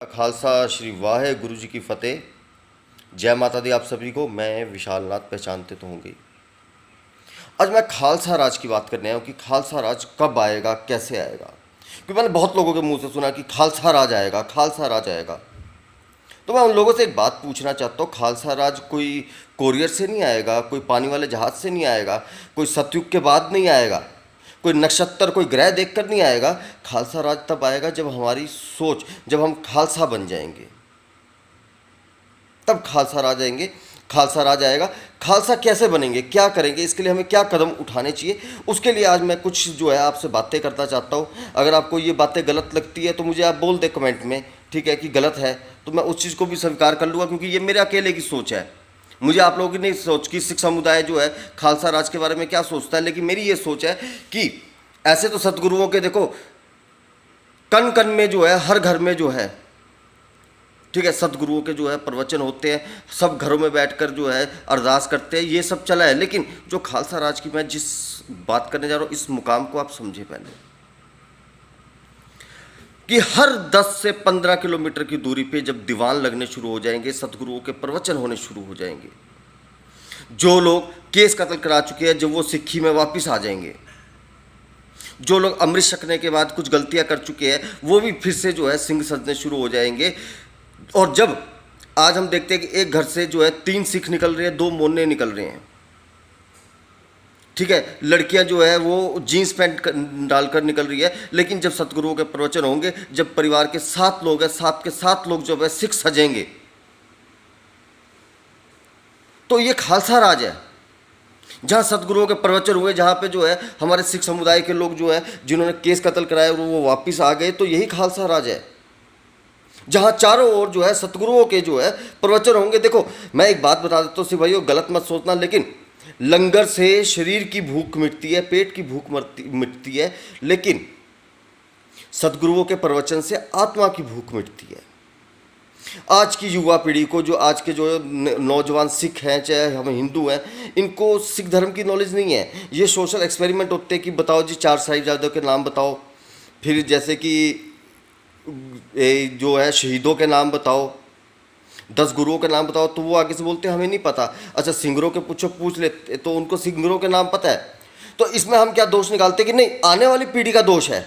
खालसा श्री वाहे गुरु जी की फतेह। जय माता दी आप सभी को। मैं विशाल नाथ, पहचानते तो होंगे। आज मैं खालसा राज की बात करने आया हूँ कि खालसा राज कब आएगा, कैसे आएगा। क्योंकि मैंने बहुत लोगों के मुंह से सुना कि खालसा राज आएगा, खालसा राज आएगा। तो मैं उन लोगों से एक बात पूछना चाहता हूँ, खालसा राज कोई कोरियर से नहीं आएगा, कोई पानी वाले जहाज से नहीं आएगा, कोई सतयुग के बाद नहीं आएगा, कोई नक्षत्र कोई ग्रह देखकर नहीं आएगा। खालसा राज तब आएगा जब हमारी सोच, जब हम खालसा बन जाएंगे, तब खालसा राज आएंगे। खालसा राज आएगा। खालसा कैसे बनेंगे, क्या करेंगे, इसके लिए हमें क्या कदम उठाने चाहिए, उसके लिए आज मैं कुछ जो है आपसे बातें करना चाहता हूँ। अगर आपको ये बातें गलत लगती है तो मुझे आप बोल दे कमेंट में, ठीक है, कि गलत है, तो मैं उस चीज़ को भी स्वीकार कर लूँगा, क्योंकि ये मेरे अकेले की सोच है। मुझे आप लोगों की नहीं सोच कि सिख समुदाय जो है खालसा राज के बारे में क्या सोचता है, लेकिन मेरी ये सोच है कि ऐसे तो सतगुरुओं के देखो कण कण में जो है, हर घर में जो है, ठीक है, सतगुरुओं के जो है प्रवचन होते हैं, सब घरों में बैठकर जो है अरदास करते हैं, ये सब चला है। लेकिन जो खालसा राज की मैं जिस बात करने जा रहा हूँ, इस मुकाम को आप समझे पहले, कि हर 10 से 15 किलोमीटर की दूरी पे जब दीवान लगने शुरू हो जाएंगे, सतगुरुओं के प्रवचन होने शुरू हो जाएंगे, जो लोग केस कत्ल करा चुके हैं जब वो सिक्खी में वापस आ जाएंगे, जो लोग अमृत छकने के बाद कुछ गलतियां कर चुके हैं वो भी फिर से जो है सिंह सजने शुरू हो जाएंगे। और जब आज हम देखते हैं कि एक घर से जो है 3 सिख निकल रहे हैं, 2 मोन्ने निकल रहे हैं, ठीक है, लड़कियां जो है वो जीन्स पैंट डालकर निकल रही है, लेकिन जब सतगुरुओं के प्रवचन होंगे, जब परिवार के 7 लोग हैं, 7 के 7 लोग जो है सिख सजेंगे, तो ये खालसा राज है। जहाँ सतगुरुओं के प्रवचन हुए, जहाँ पे जो है हमारे सिख समुदाय के लोग जो है जिन्होंने केस कत्ल कराया वो वापस आ गए, तो यही खालसा राज है। जहाँ चारों ओर जो है सतगुरुओं के जो है प्रवचन होंगे। देखो मैं एक बात बता देता हूँ, भाइयों गलत मत सोचना, लेकिन लंगर से शरीर की भूख मिटती है, पेट की भूख मिटती है, लेकिन सतगुरुओं के प्रवचन से आत्मा की भूख मिटती है। आज की युवा पीढ़ी को, जो आज के जो नौजवान सिख हैं चाहे हम हिंदू हैं, इनको सिख धर्म की नॉलेज नहीं है। ये सोशल एक्सपेरिमेंट होते हैं कि बताओ जी 4 साहिबजादों के नाम बताओ, फिर जैसे कि जो है शहीदों के नाम बताओ, 10 गुरुओं के नाम बताओ, तो वो आगे से बोलते हैं हमें नहीं पता। अच्छा सिंगरों के पूछ लेते तो उनको सिंगरों के नाम पता है। तो इसमें हम क्या दोष निकालते कि नहीं आने वाली पीढ़ी का दोष है,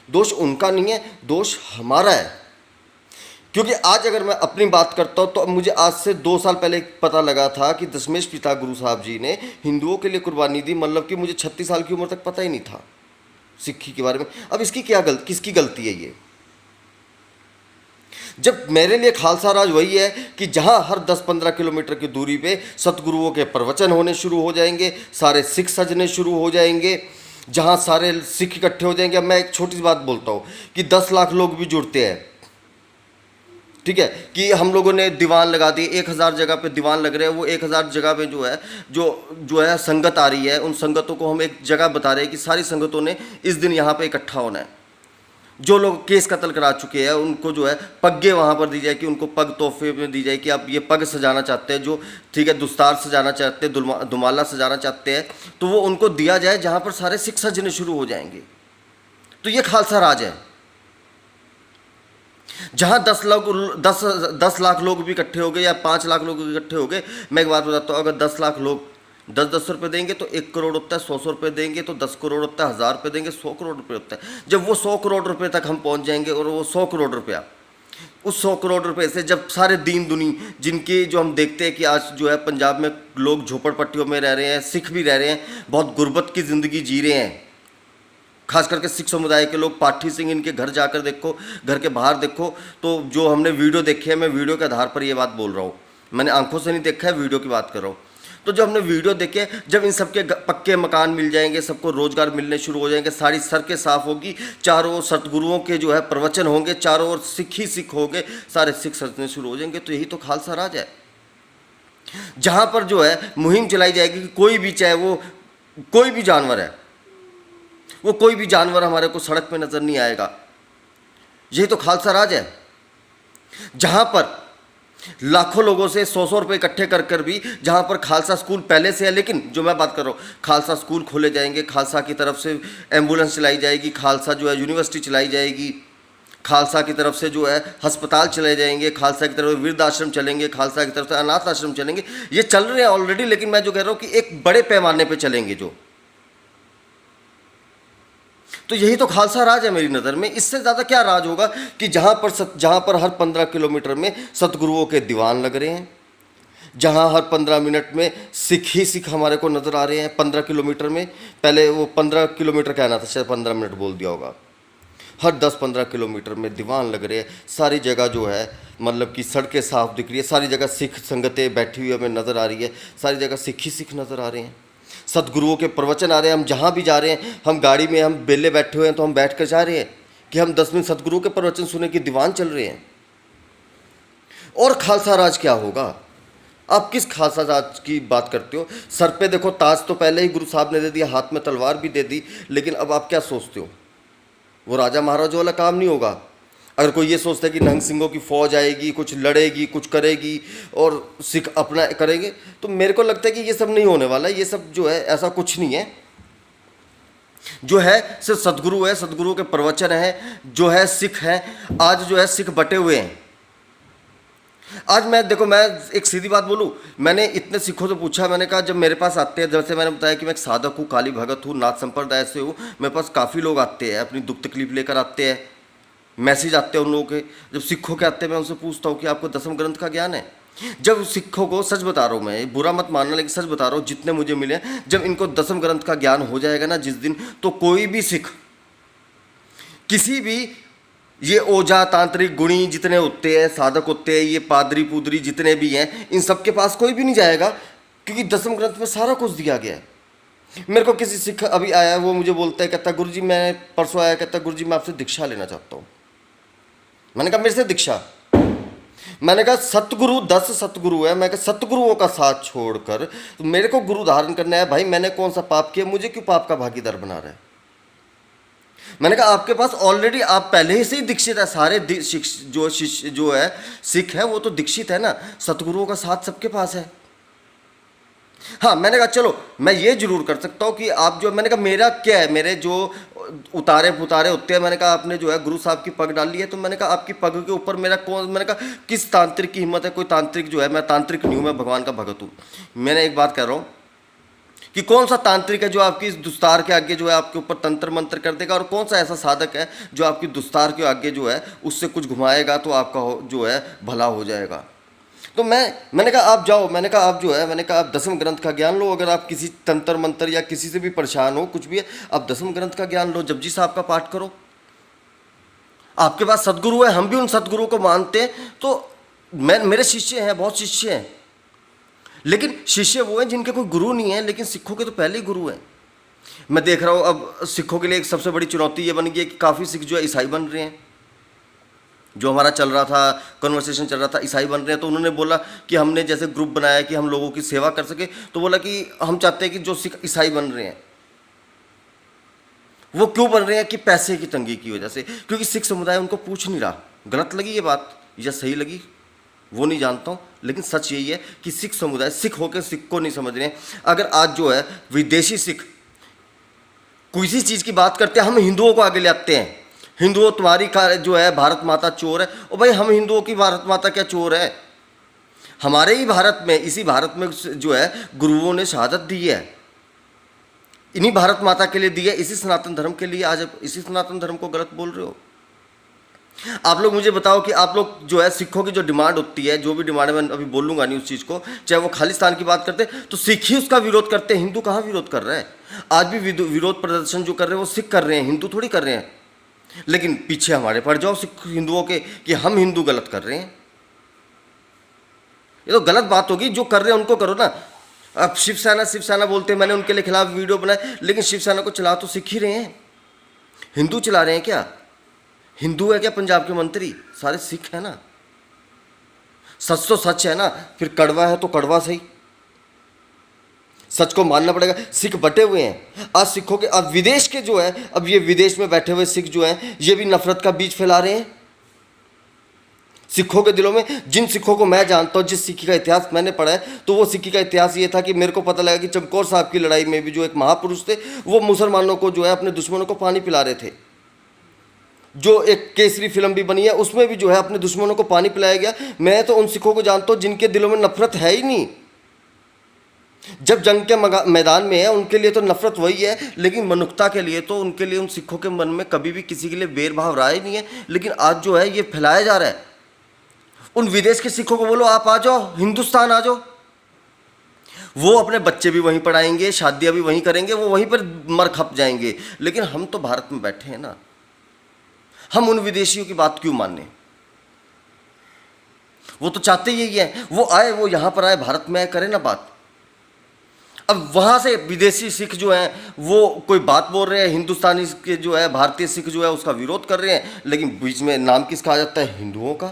दोष उनका नहीं है, दोष हमारा है। क्योंकि आज अगर मैं अपनी बात करता हूँ तो मुझे आज से 2 साल पहले पता लगा था कि दशमेश पिता गुरु साहब जी ने हिंदुओं के लिए कुर्बानी दी, मतलब कि मुझे 36 साल की उम्र तक पता ही नहीं था सिक्खी के बारे में। अब इसकी क्या किसकी गलती है ये? जब मेरे लिए खालसा राज वही है कि जहां हर 10-15 किलोमीटर की दूरी पे सतगुरुओं के प्रवचन होने शुरू हो जाएंगे, सारे सिख सजने शुरू हो जाएंगे, जहां सारे सिख इकट्ठे हो जाएंगे। अब मैं एक छोटी सी बात बोलता हूँ कि 10 लाख लोग भी जुड़ते हैं, ठीक है, कि हम लोगों ने दीवान लगा दिए, 1000 जगह पे दीवान लग रहे हैं, वो 1000 जगह पे जो है संगत आ रही है, उन संगतों को हम एक जगह बता रहे हैं कि सारी संगतों ने इस दिन यहाँ पे इकट्ठा होना है। जो लोग केस कत्ल करा चुके हैं उनको जो है पग्गे वहाँ पर दी जाए, कि उनको पग तोहफे में दी जाए, कि आप ये पग सजाना चाहते हैं, जो ठीक है दुस्तार सजाना चाहते हैं, दुमाला सजाना चाहते हैं, तो वो उनको दिया जाए, जहाँ पर सारे सिख सजने शुरू हो जाएंगे। तो ये खालसा राज है। जहाँ 10 लाख लोग भी इकट्ठे हो गए या 5 लाख लोग इकट्ठे हो गए, मैं एक बात बताता हूँ, अगर 10 लाख लोग 10-10 रुपये देंगे तो 1 करोड़ होता है, 100 रुपये देंगे तो 10 करोड़ होता है, 1000 रुपये देंगे 100 करोड़ रुपये होता है। जब वो 100 करोड़ रुपये तक हम पहुँच जाएंगे और वो 100 करोड़ रुपया, उस 100 करोड़ रुपये से जब सारे दीन दुनी, जिनके जो हम देखते हैं कि आज जो है पंजाब में लोग झोपड़पट्टियों में रह रहे हैं, सिख भी रह रहे हैं, बहुत गुर्बत की ज़िंदगी जी रहे हैं, खास करके सिख समुदाय के लोग। पाठी सिंह, इनके घर जाकर देखो, घर के बाहर देखो, तो जो हमने वीडियो देखे हैं, मैं वीडियो के आधार पर ये बात बोल रहा हूँ, मैंने आंखों से नहीं देखा है, वीडियो की बात कर रहा हूँ। तो जब हमने वीडियो देखे, जब इन सबके पक्के मकान मिल जाएंगे, सबको रोजगार मिलने शुरू हो जाएंगे, सारी सड़कें साफ होगी, चारों ओर सतगुरुओं के जो है प्रवचन होंगे, चारों ओर सिख ही सिख होंगे, सारे सिख सजने शुरू हो जाएंगे, तो यही तो खालसा राज है। जहाँ पर जो है मुहिम चलाई जाएगी कि कोई भी, चाहे वो कोई भी जानवर है, वो कोई भी जानवर हमारे को सड़क पे नजर नहीं आएगा। यही तो खालसा राज है। जहां पर लाखों लोगों से 100-100 रुपये इकट्ठे कर कर भी, जहां पर खालसा स्कूल पहले से है, लेकिन जो मैं बात कर रहा हूँ, खालसा स्कूल खोले जाएंगे, खालसा की तरफ से एम्बुलेंस चलाई जाएगी, खालसा जो है यूनिवर्सिटी चलाई जाएगी, खालसा की तरफ से जो है अस्पताल चले जाएंगे, खालसा की तरफ से वृद्ध आश्रम चलेंगे, खालसा की तरफ से अनाथ आश्रम चलेंगे। ये चल रहे हैं ऑलरेडी, लेकिन मैं जो कह रहा हूं कि एक बड़े पैमाने पे चलेंगे जो। तो यही तो खालसा राज है मेरी नज़र में। इससे ज़्यादा क्या राज होगा कि जहाँ पर हर 15 किलोमीटर में सतगुरुओं के दीवान लग रहे हैं, जहाँ हर 15 मिनट में सिख ही सिख हमारे को नज़र आ रहे हैं। 15 किलोमीटर में, पहले वो 15 किलोमीटर कहना था, शायद 15 मिनट बोल दिया होगा। हर 10-15 किलोमीटर में दीवान लग रहे हैं। सारी जगह जो है मतलब कि सड़कें साफ दिख रही है, सारी जगह सिख संगतें बैठी हुई हमें नज़र आ रही है, सारी जगह सिख ही सिख नज़र आ रहे हैं। सतगुरुओं के प्रवचन आ रहे हैं। हम जहाँ भी जा रहे हैं, हम गाड़ी में हम बेले बैठे हुए हैं तो हम बैठ कर जा रहे हैं कि हम 10 मिनट सतगुरु के प्रवचन सुने की दीवान चल रहे हैं। और खालसा राज क्या होगा? आप किस खालसा राज की बात करते हो? सर पे देखो ताज तो पहले ही गुरु साहब ने दे दिया, हाथ में तलवार भी दे दी, लेकिन अब आप क्या सोचते हो? वो राजा महाराजा वाला काम नहीं होगा। अगर कोई ये सोचता है कि नहंग सिंहों की फौज आएगी, कुछ लड़ेगी, कुछ करेगी और सिख अपना करेंगे, तो मेरे को लगता है कि ये सब नहीं होने वाला। ये सब जो है ऐसा कुछ नहीं है। जो है सिर्फ सदगुरु है, सदगुरु के प्रवचन है, जो है सिख है। आज जो है सिख बटे हुए हैं। आज मैं देखो, मैं एक सीधी बात बोलूँ, मैंने इतने सिखों से पूछा, मैंने कहा जब मेरे पास आते हैं, जैसे मैंने बताया कि मैं एक साधक हूँ, काली भगत हूँ, नाथ संप्रदाय से हूँ, मेरे पास काफ़ी लोग आते हैं, अपनी दुख तकलीफ लेकर आते हैं, मैसेज आते हैं उन लोगों के। जब सिखों के आते हैं, मैं उनसे पूछता हूँ कि आपको दसम ग्रंथ का ज्ञान है? जब सिखों को, सच बता रहा हूँ मैं, बुरा मत मानना, लेकिन सच बता रहा हूँ, जितने मुझे मिले, जब इनको दसम ग्रंथ का ज्ञान हो जाएगा ना जिस दिन, तो कोई भी सिख, किसी भी ये ओझा तांत्रिक गुणी जितने होते हैं, साधक होते हैं, ये पादरी पुदरी जितने भी हैं, इन सब के पास कोई भी नहीं जाएगा, क्योंकि दसम ग्रंथ में सारा कुछ दिया गया है। मेरे को किसी सिख अभी आया, वो मुझे बोलता है, कहता गुरुजी मैं परसों आया, कहता गुरुजी मैं आपसे दीक्षा लेना चाहता हूँ। मैंने कहा मेरे से दीक्षा? मैंने कहा सतगुरु 10 सतगुरु है, मैं कहा सतगुरुओं का साथ छोड़कर तो मेरे को गुरु धारण करना है। भाई मैंने कौन सा पाप किया, मुझे क्यों पाप का भागीदार बना रहा है? मैंने कहा आपके पास ऑलरेडी, आप पहले ही से ही दीक्षित है। सारे जो शिष्य जो है सिख है वो तो दीक्षित है ना, सतगुरुओं का साथ सबके पास है। हाँ, मैंने कहा चलो मैं ये जरूर कर सकता हूँ कि आप जो, मैंने कहा मेरा क्या है, मेरे जो उतारे पुतारे होते हैं, मैंने कहा आपने जो है गुरु साहब की पग डाली है, तो मैंने कहा आपकी पग के ऊपर मेरा कौन, मैंने कहा किस तांत्रिक की हिम्मत है? कोई तांत्रिक जो है, मैं तांत्रिक नहीं हूँ, मैं भगवान का भगत हूँ। मैंने एक बात कह रहा हूँ कि कौन सा तांत्रिक है जो आपकी इस दुस्तार के आगे जो है आपके ऊपर तंत्र मंत्र कर देगा, और कौन सा ऐसा साधक है जो आपकी दुस्तार के आगे जो है उससे कुछ घुमाएगा तो आपका जो है भला हो जाएगा। तो मैंने कहा आप जाओ, मैंने कहा आप जो है, मैंने कहा आप दसम ग्रंथ का ज्ञान लो। अगर आप किसी तंत्र मंत्र या किसी से भी परेशान हो, कुछ भी है, आप दसम ग्रंथ का ज्ञान लो, जपजी साहब का पाठ करो। आपके पास सदगुरु है, हम भी उन सदगुरु को मानते हैं। तो मेरे शिष्य हैं, बहुत शिष्य हैं, लेकिन शिष्य वो हैं जिनके कोई गुरु नहीं है, लेकिन सिखों के तो पहले ही गुरु हैं। मैं देख रहा हूँ अब सिखों के लिए एक सबसे बड़ी चुनौती ये बन गई है कि काफ़ी सिख जो है ईसाई बन रहे हैं। जो हमारा चल रहा था, कन्वर्सेशन चल रहा था, ईसाई बन रहे हैं। तो उन्होंने बोला कि हमने जैसे ग्रुप बनाया कि हम लोगों की सेवा कर सके, तो बोला कि हम चाहते हैं कि जो सिख ईसाई बन रहे हैं वो क्यों बन रहे हैं? कि पैसे की तंगी की वजह से, क्योंकि सिख समुदाय उनको पूछ नहीं रहा। गलत लगी ये बात या सही लगी वो नहीं जानता हूँ, लेकिन सच यही है कि सिख समुदाय सिख होकर सिख को नहीं समझ रहे हैं। अगर आज जो है विदेशी सिख किसी चीज़ की बात करते हैं, हम हिंदुओं को आगे ले आते हैं, हिंदुओं तुम्हारी का जो है भारत माता चोर है। और भाई हम हिंदुओं की भारत माता क्या चोर है? हमारे ही भारत में, इसी भारत में जो है गुरुओं ने शहादत दी है, इन्हीं भारत माता के लिए दी है, इसी सनातन धर्म के लिए। आज इसी सनातन धर्म को गलत बोल रहे हो। आप लोग मुझे बताओ कि आप लोग जो है सिखों की जो डिमांड होती है, जो भी डिमांड है, मैं अभी बोलूँगा नहीं उस चीज़ को, चाहे वो खालिस्तान की बात करते तो सिख ही उसका विरोध करते हैं। हिंदू कहाँ विरोध कर रहा है? आज भी विरोध प्रदर्शन जो कर रहे हैं वो सिख कर रहे हैं, हिंदू थोड़ी कर रहे हैं। लेकिन पीछे हमारे पड़ जाओ सिख हिंदुओं के कि हम हिंदू गलत कर रहे हैं। ये तो गलत बात होगी। जो कर रहे हैं उनको करो ना। अब शिवसेना बोलते हैं, मैंने उनके लिए खिलाफ वीडियो बनाए, लेकिन शिवसेना को चला तो सिख ही रहे हैं। हिंदू चला रहे हैं क्या? हिंदू है क्या पंजाब के मंत्री? सारे सिख है ना। सच तो सच है ना, फिर कड़वा है तो कड़वा सही, सच को मानना पड़ेगा। सिख बटे हुए हैं आज सिखों के। अब विदेश के जो है, अब ये विदेश में बैठे हुए सिख जो हैं, ये भी नफरत का बीज फैला रहे हैं सिखों के दिलों में। जिन सिखों को मैं जानता हूँ, जिस सिक्की का इतिहास मैंने पढ़ा है, तो वो सिक्की का इतिहास ये था कि मेरे को पता लगा कि चमकौर साहब की लड़ाई में भी जो एक महापुरुष थे, वो मुसलमानों को जो है अपने दुश्मनों को पानी पिला रहे थे। जो एक केसरी फिल्म भी बनी है उसमें भी जो है अपने दुश्मनों को पानी पिलाया गया। मैं तो उन सिखों को जानता हूँ जिनके दिलों में नफरत है ही नहीं। जब जंग के मैदान में है उनके लिए तो नफरत वही है, लेकिन मनुष्यता के लिए तो उनके लिए उन सिखों के मन में कभी भी किसी के लिए भेदभाव रहा ही नहीं है। लेकिन आज जो है ये फैलाया जा रहा है। उन विदेश के सिखों को बोलो आप आ जाओ, हिंदुस्तान आ जाओ, वो अपने बच्चे भी वहीं पढ़ाएंगे, शादियां भी वहीं करेंगे, वो वहीं पर मर खप जाएंगे। लेकिन हम तो भारत में बैठे हैं ना, हम उन विदेशियों की बात क्यों माने? वो तो चाहते यही है, वो आए, वो यहां पर आए, भारत में आए, करें ना बात। अब वहां से विदेशी सिख जो हैं वो कोई बात बोल रहे हैं, हिंदुस्तानी के जो है भारतीय सिख जो है उसका विरोध कर रहे हैं, लेकिन बीच में नाम किसका आ जाता है? हिंदुओं का।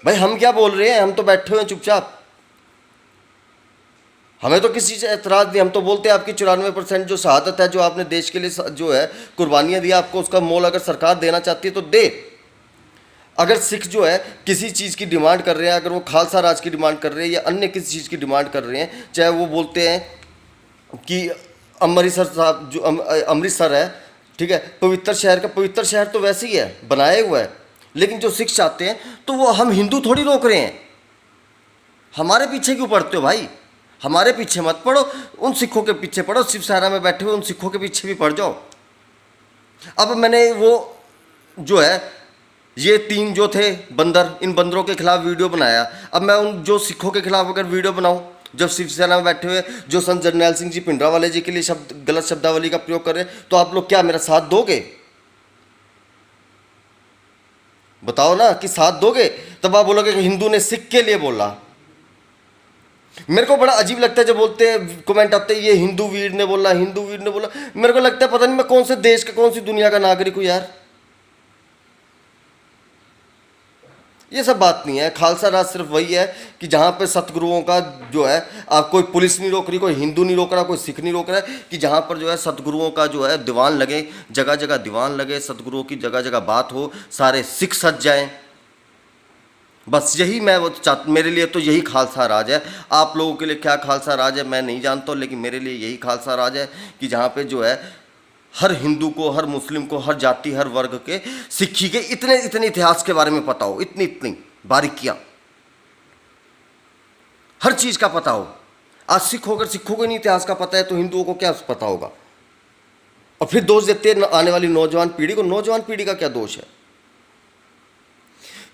भाई हम क्या बोल रहे हैं? हम तो बैठे हुए हैं चुपचाप, हमें तो किसी से एतराज़ नहीं। हम तो बोलते हैं आपकी 94% जो शहादत है, जो आपने देश के लिए जो है कुर्बानियाँ दी, आपको उसका मोल अगर सरकार देना चाहती है तो दे। अगर सिख जो है किसी चीज़ की डिमांड कर रहे हैं, अगर वो खालसा राज की डिमांड कर रहे हैं या अन्य किसी चीज़ की डिमांड कर रहे हैं, चाहे वो बोलते हैं कि अमृतसर साहब जो अमृतसर है, ठीक है, पवित्र शहर का पवित्र शहर तो वैसे ही है, बनाया हुआ है, लेकिन जो सिख चाहते हैं तो वो हम हिंदू थोड़ी रोक रहे हैं। हमारे पीछे क्यों पड़ते हो भाई? हमारे पीछे मत पड़ो, उन सिखों के पीछे पड़ो। शिवसेना में बैठे हुए उन सिखों के पीछे भी पड़ जाओ। अब मैंने वो जो है ये 3 जो थे बंदर, इन बंदरों के खिलाफ वीडियो बनाया। अब मैं उन जो सिखों के खिलाफ अगर वीडियो बनाऊं, जब शिवसेना में बैठे हुए जो संत जरनैल सिंह जी भिंडरावाले जी के लिए गलत शब्दावली का प्रयोग कर रहे हैं, तो आप लोग क्या मेरा साथ दोगे? बताओ ना कि साथ दोगे? तब आप बोलोगे कि हिंदू ने सिख के लिए बोला। मेरे को बड़ा अजीब लगता है जब बोलते हैं, कमेंट आते हैं ये हिंदू वीर ने बोला, हिंदू वीर ने बोला। मेरे को लगता है पता नहीं मैं कौन से देश का, कौन सी दुनिया का नागरिक हूं यार। ये सब बात नहीं है। खालसा राज सिर्फ वही है कि जहाँ पे सतगुरुओं का जो है, आप कोई पुलिस नहीं रोक रही, कोई हिंदू नहीं रोक रहा, कोई सिख नहीं रोक रहा है, कि जहाँ पर जो है सतगुरुओं का जो है दीवान लगे, जगह जगह दीवान लगे, सतगुरुओं की जगह जगह बात हो, सारे सिख सज जाएं। बस यही मैं वो मेरे लिए तो यही खालसा राज है। आप लोगों के लिए क्या खालसा राज है मैं नहीं जानता हूँ, लेकिन मेरे लिए यही खालसा राज है कि जहाँ पे जो है हर हिंदू को, हर मुस्लिम को, हर जाति, हर वर्ग के, सिक्खी के इतने इतने इतिहास के बारे में पता हो, इतनी इतनी बारीकियां, हर चीज का पता हो। आज सिख होकर सिखों को नहीं इतिहास का पता है तो हिंदुओं को क्या पता होगा? और फिर दोष देते हैं आने वाली नौजवान पीढ़ी को। नौजवान पीढ़ी का क्या दोष है?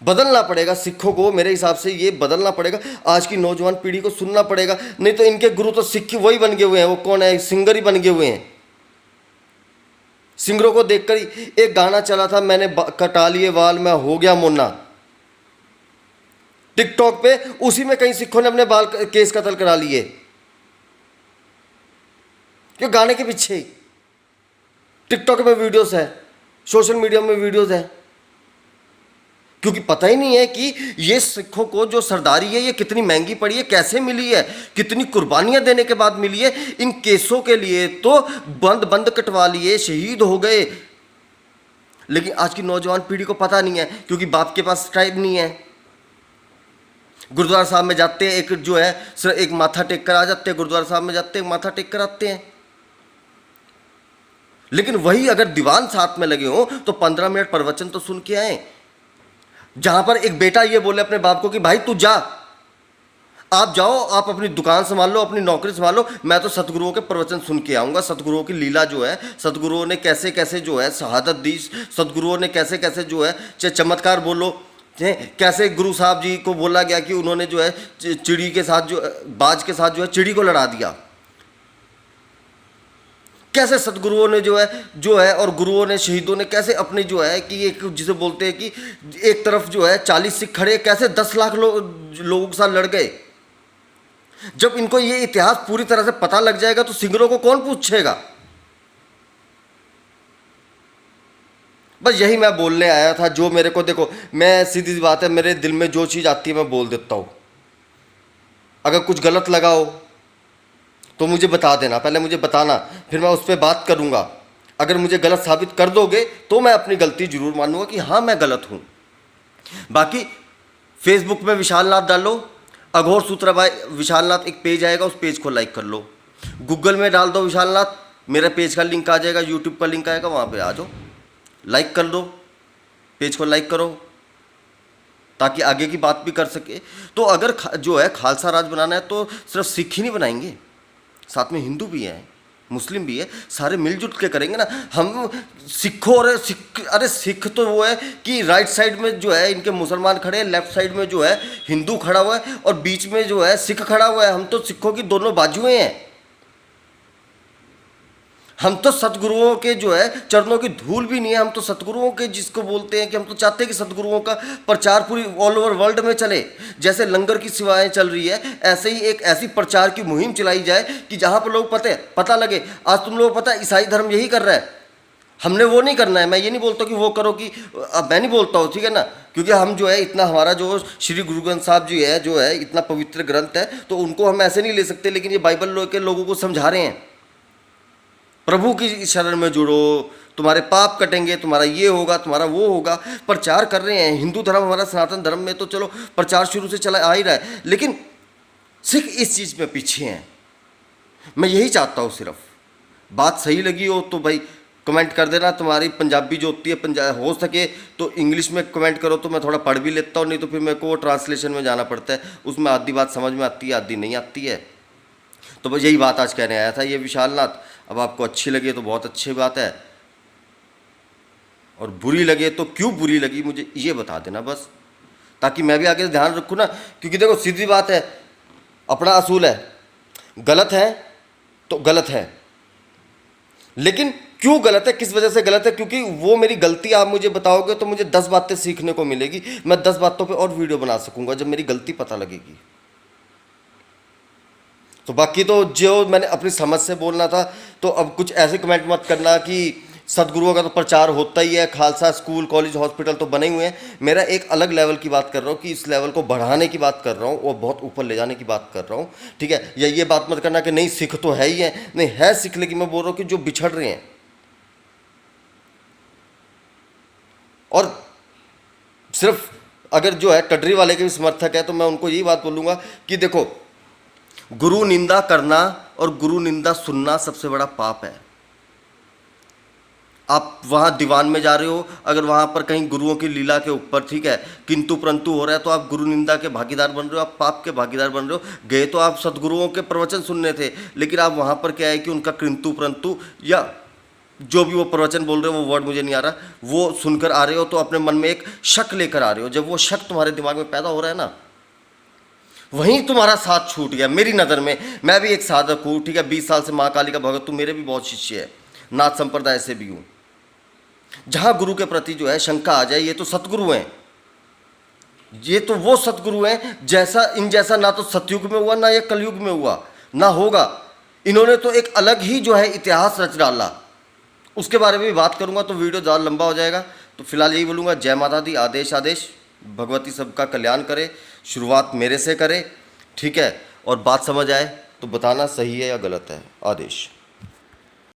बदलना पड़ेगा सिखों को, मेरे हिसाब से ये बदलना पड़ेगा। आज की नौजवान पीढ़ी को सुनना पड़ेगा, नहीं तो इनके गुरु तो सिख वही बन गए हुए हैं। वो कौन है? सिंगर ही बन गए हुए हैं। सिंगरों को देखकर ही एक गाना चला था, मैंने कटा लिए बाल मैं हो गया मुन्ना, टिकटॉक पे, उसी में कई सिखों ने अपने बाल केस कत्ल करा लिए। क्यों? गाने के पीछे ही। टिकटॉक में वीडियोस है, सोशल मीडिया में वीडियोस है, क्योंकि पता ही नहीं है कि ये सिखों को जो सरदारी है ये कितनी महंगी पड़ी है, कैसे मिली है, कितनी कुर्बानियां देने के बाद मिली है। इन केसों के लिए तो बंद बंद कटवा लिए, शहीद हो गए। लेकिन आज की नौजवान पीढ़ी को पता नहीं है, क्योंकि बाप के पास टाइम नहीं है। गुरुद्वारा साहब में जाते हैं, एक जो है सिर्फ एक माथा टेक कर आ जाते हैं। गुरुद्वारा साहब में जाते हैं, माथा टेक कर आते हैं। लेकिन वही अगर दीवान साथ में लगे हो तो 15 मिनट प्रवचन तो सुन के आए। जहां पर एक बेटा ये बोले अपने बाप को कि भाई तू जा, आप जाओ, आप अपनी दुकान संभाल लो, अपनी नौकरी संभाल लो, मैं तो सतगुरुओं के प्रवचन सुन के आऊँगा। सतगुरुओं की लीला जो है, सतगुरुओं ने कैसे कैसे जो है शहादत दी, सतगुरुओं ने कैसे कैसे जो है चाहे चमत्कार बोलो, कैसे गुरु साहब जी को बोला गया कि उन्होंने जो है चिड़ी के साथ जो बाज के साथ जो है चिड़ी को लड़ा दिया। कैसे सतगुरुओं ने जो है और गुरुओं ने, शहीदों ने कैसे अपने जो है कि एक जिसे बोलते हैं कि एक तरफ जो है 40 सिख खड़े, कैसे 10 लाख लोगों के साथ लड़ गए। जब इनको ये इतिहास पूरी तरह से पता लग जाएगा तो सिंगरों को कौन पूछेगा? बस यही मैं बोलने आया था। जो मेरे को, देखो मैं सीधी सी बात है, मेरे दिल में जो चीज़ आती है मैं बोल देता हूँ। अगर कुछ गलत लगा हो तो मुझे बता देना, पहले मुझे बताना, फिर मैं उस पर बात करूँगा। अगर मुझे गलत साबित कर दोगे तो मैं अपनी गलती जरूर मानूंगा कि हाँ मैं गलत हूँ। बाकी फेसबुक में विशाल नाथ डालो, अघोर सूत्रा भाई विशाल नाथ एक पेज आएगा, उस पेज को लाइक कर लो। गूगल में डाल दो विशाल नाथ, मेरे पेज का लिंक आ जाएगा, यूट्यूब का लिंक आएगा, वहाँ पे आ जाओ, लाइक कर दो, पेज को लाइक करो ताकि आगे की बात भी कर सके। तो अगर जो है खालसा राज बनाना है तो सिर्फ सिख ही नहीं बनाएंगे, साथ में हिंदू भी हैं, मुस्लिम भी है, सारे मिलजुल के करेंगे ना। हम सिखों और अरे सिख तो वो है कि राइट साइड में जो है इनके मुसलमान खड़े हैं, लेफ्ट साइड में जो है हिंदू खड़ा हुआ है और बीच में जो है सिख खड़ा हुआ है। हम तो सिखों की दोनों बाजुएं हैं। हम तो सतगुरुओं के जो है चरणों की धूल भी नहीं है। हम तो सतगुरुओं के जिसको बोलते हैं कि हम तो चाहते हैं कि सतगुरुओं का प्रचार पूरी ऑल ओवर वर्ल्ड में चले। जैसे लंगर की सेवाएं चल रही है, ऐसे ही एक ऐसी प्रचार की मुहिम चलाई जाए कि जहां पर लोग पता लगे। आज तुम लोग पता है ईसाई धर्म यही कर रहा है, हमने वो नहीं करना है। मैं ये नहीं बोलता कि वो करो, कि अब मैं नहीं बोलता हूँ, ठीक है ना, क्योंकि हम जो है इतना हमारा जो श्री गुरु ग्रंथ साहब जी है जो है इतना पवित्र ग्रंथ है, तो उनको हम ऐसे नहीं ले सकते। लेकिन ये बाइबल के लोगों को समझा रहे हैं, प्रभु की शरण में जुड़ो, तुम्हारे पाप कटेंगे, तुम्हारा ये होगा, तुम्हारा वो होगा। प्रचार कर रहे हैं। हिंदू धर्म हमारा सनातन धर्म में तो चलो प्रचार शुरू से चला आ ही रहा है, लेकिन सिख इस चीज़ में पीछे हैं। मैं यही चाहता हूँ, सिर्फ बात सही लगी हो तो भाई कमेंट कर देना। तुम्हारी पंजाबी जो होती है, हो सके तो इंग्लिश में कमेंट करो तो मैं थोड़ा पढ़ भी लेता हूँ, नहीं तो फिर मेरे को वो ट्रांसलेशन में जाना पड़ता है, उसमें आधी बात समझ में आती है, आधी नहीं आती है। तो बस यही बात आज कहने आया था। ये विशालनाथ, अब आपको अच्छी लगे तो बहुत अच्छी बात है, और बुरी लगे तो क्यों बुरी लगी मुझे ये बता देना बस, ताकि मैं भी आगे से ध्यान रखूँ ना। क्योंकि देखो सीधी बात है, अपना असूल है, गलत है तो गलत है, लेकिन क्यों गलत है, किस वजह से गलत है, क्योंकि वो मेरी गलती आप मुझे बताओगे तो मुझे 10 बातें सीखने को मिलेगी। मैं 10 बातों पे और वीडियो बना सकूंगा जब मेरी गलती पता लगेगी। तो बाकी तो जो मैंने अपनी समझ से बोलना था, तो अब कुछ ऐसे कमेंट मत करना कि सदगुरुओं का तो प्रचार होता ही है, खालसा स्कूल कॉलेज हॉस्पिटल तो बने हुए हैं। मेरा एक अलग लेवल की बात कर रहा हूँ कि इस लेवल को बढ़ाने की बात कर रहा हूँ और बहुत ऊपर ले जाने की बात कर रहा हूँ, ठीक है। या ये बात मत करना कि नहीं सिख तो है ही है, नहीं है सिख, लेकिन मैं बोल रहा हूँ कि जो बिछड़ रहे हैं। और सिर्फ अगर जो है टडरी वाले के भी समर्थक है तो मैं उनको यही बात बोलूँगा कि देखो, गुरु निंदा करना और गुरु निंदा सुनना सबसे बड़ा पाप है। आप वहाँ दीवान में जा रहे हो, अगर वहाँ पर कहीं गुरुओं की लीला के ऊपर, ठीक है, किंतु परंतु हो रहा है तो आप गुरु निंदा के भागीदार बन रहे हो, आप पाप के भागीदार बन रहे हो। गए तो आप सदगुरुओं के प्रवचन सुनने थे, लेकिन आप वहाँ पर क्या है कि उनका किंतु परंतु या जो भी वो प्रवचन बोल रहे हो, वो वर्ड मुझे नहीं आ रहा, वो सुनकर आ रहे हो तो अपने मन में एक शक लेकर आ रहे हो। जब वो शक तुम्हारे दिमाग में पैदा हो रहा है ना, वहीं तुम्हारा साथ छूट गया। मेरी नज़र में, मैं भी एक साधक हूँ, ठीक है, 20 साल से माँ काली का भगत हूँ, मेरे भी बहुत शिष्य है, नाथ संप्रदाय से भी हूँ। जहाँ गुरु के प्रति जो है शंका आ जाए, ये तो सतगुरु हैं, ये तो वो सतगुरु हैं जैसा इन जैसा ना तो सतयुग में हुआ, ना ये कलयुग में हुआ, ना होगा। इन्होंने तो एक अलग ही जो है इतिहास रच डाला। उसके बारे में भी बात करूँगा तो वीडियो ज़्यादा लंबा हो जाएगा। तो फिलहाल यही बोलूँगा, जय माता दी, आदेश आदेश, भगवती सबका कल्याण करे। शुरुआत मेरे से करे, ठीक है, और बात समझ आए तो बताना सही है या गलत है। आदेश।